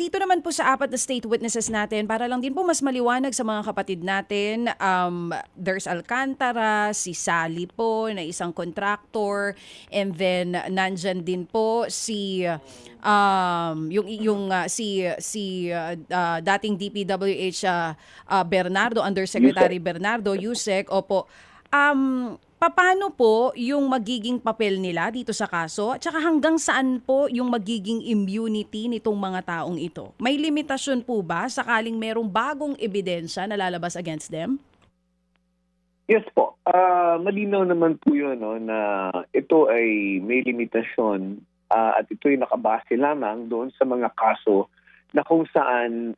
Dito naman po sa apat na state witnesses natin, para lang din po mas maliwanag sa mga kapatid natin, there's Alcantara, si Sally po na isang contractor, and then nandyan din po si dating DPWH Bernardo, Undersecretary Bernardo Yusek. Opo. Paano po yung magiging papel nila dito sa kaso? At saka hanggang saan po yung magiging immunity nitong mga taong ito? May limitasyon po ba sakaling merong bagong ebidensya na lalabas against them? Yes po. Malinaw naman po yun, no, na ito ay may limitasyon at ito ay nakabase lamang doon sa mga kaso na kung saan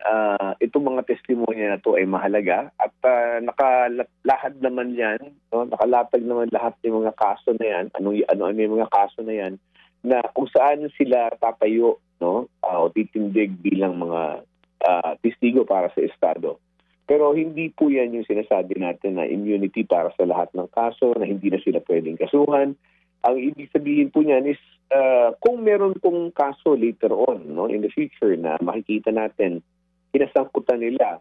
itong mga testimonya na ito ay mahalaga at nakalahad naman yan, no? Nakalatag naman lahat ng mga kaso na yan, ano yung mga kaso na yan, na kung saan sila tatayo, no? O titindig bilang mga testigo para sa Estado. Pero hindi po yan yung sinasabi natin na immunity para sa lahat ng kaso, na hindi na sila pwedeng kasuhan. Ang ibig sabihin po niyan is kung meron pong kaso later on, no, in the future na makikita natin pinasangkutan nila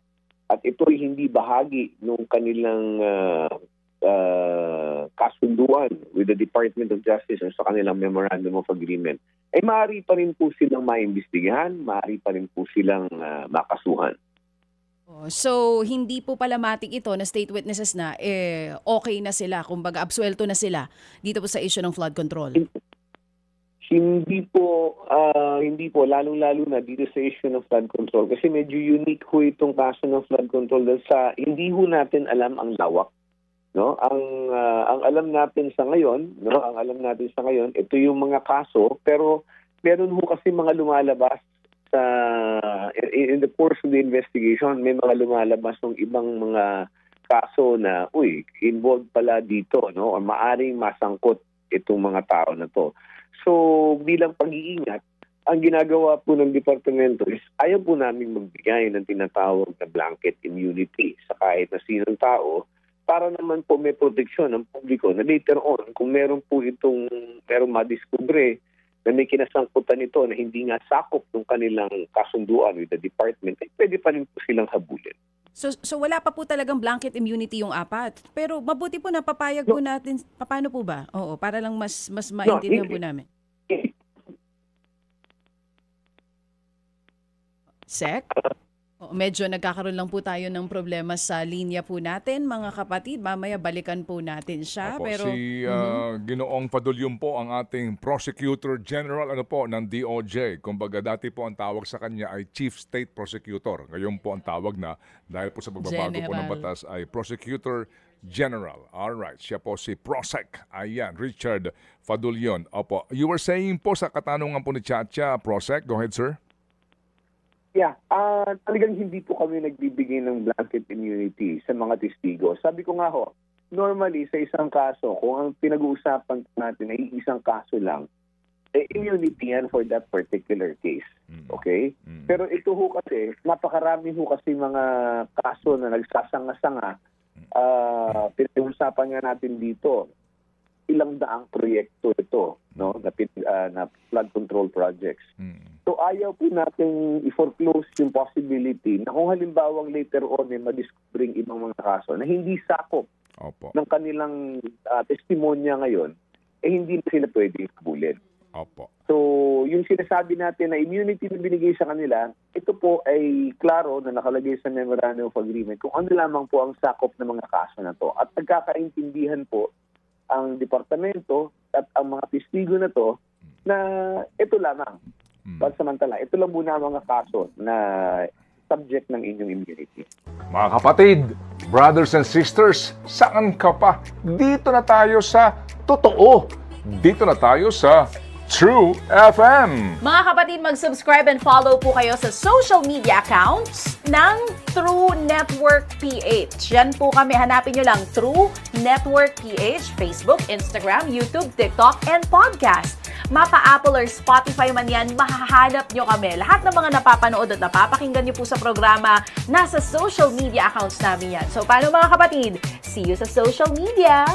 at ito ay hindi bahagi ng kanilang kasunduan with the Department of Justice o sa kanilang Memorandum of Agreement, ay maaari pa rin po silang maimbestigahan, maaari pa rin po silang makasuhan. So, hindi po pala matik ito na state witnesses na okay na sila, kumbaga absuelto na sila dito po sa issue ng flood control? Hindi po, lalong-lalo na dito sa issue ng flood control kasi medyo unique ho itong kaso ng flood control dahil sa hindi ho natin alam ang lawak, no? Ang alam natin sa ngayon, ito yung mga kaso, pero meron ho kasi mga lumalabas sa in the course of the investigation, may mga lumalabas ng ibang mga kaso na involved pala dito, no? O maaring masangkot itong mga tao na to. So, bilang pag-iingat, ang ginagawa po ng departamento is ayaw po namin magbigay ng tinatawag na blanket immunity sa kahit na sinong tao para naman po may proteksyon ng publiko na later on, kung meron po merong madiskubre na may kinasangkutan ito na hindi nga sakop ng kanilang kasunduan with the department, ay pwede pa rin po silang habulin. So wala pa po talagang blanket immunity yung apat. Pero mabuti po na papayag po natin. Paano po ba? Oo, para lang mas maintindihan po namin. Sec? Medyo nagkakaroon lang po tayo ng problema sa linya po natin, mga kapatid. Mamaya balikan po natin siya. Opo, pero si Ginoong Fadulyong po ang ating Prosecutor General ng DOJ. Kumbaga dati po ang tawag sa kanya ay Chief State Prosecutor. Ngayon po ang tawag na dahil po sa pagbabago po ng batas ay Prosecutor General. Alright, siya po si Prosec. Ayan, Richard Fadulyon. Opo, you were saying po sa katanungan po ni Chacha, Prosec. Go ahead, sir. Yeah, talagang hindi po kami nagbibigay ng blanket immunity sa mga testigo. Sabi ko nga ho, normally sa isang kaso, kung ang pinag-uusapan natin ay isang kaso lang, immunity yan for that particular case. Okay? Pero ito ho kasi, napakarami ho kasi mga kaso na nagsasanga-sanga. Pinag-uusapan nga natin dito, ilang daang proyekto ito, no, na flood control projects. So ayaw po natin i-foreclose yung possibility na kung halimbawang later on may madiskubring ibang mga kaso na hindi sakop ng kanilang testimonya ngayon, hindi na sila pwede habulin. So yung sinasabi natin na immunity na binigay sa kanila, ito po ay klaro na nakalagay sa Memorandum of Agreement kung ano lamang po ang sakop ng mga kaso na to. At nagkakaintindihan po ang departamento at ang mga testigo na to na ito lamang. Pansamantala, ito lang muna ang mga kaso na subject ng inyong immunity. Mga kapatid, brothers and sisters, saan ka pa? Dito na tayo sa totoo. Dito na tayo sa True FM. Mga kapatid, mag-subscribe and follow po kayo sa social media accounts ng True Network PH. Yan po kami. Hanapin nyo lang True Network PH, Facebook, Instagram, YouTube, TikTok, and podcast. Mapa Apple or Spotify man yan, mahahanap nyo kami. Lahat ng mga napapanood at napapakinggan nyo po sa programa, nasa social media accounts namin yan. So, paano mga kapatid? See you sa social media!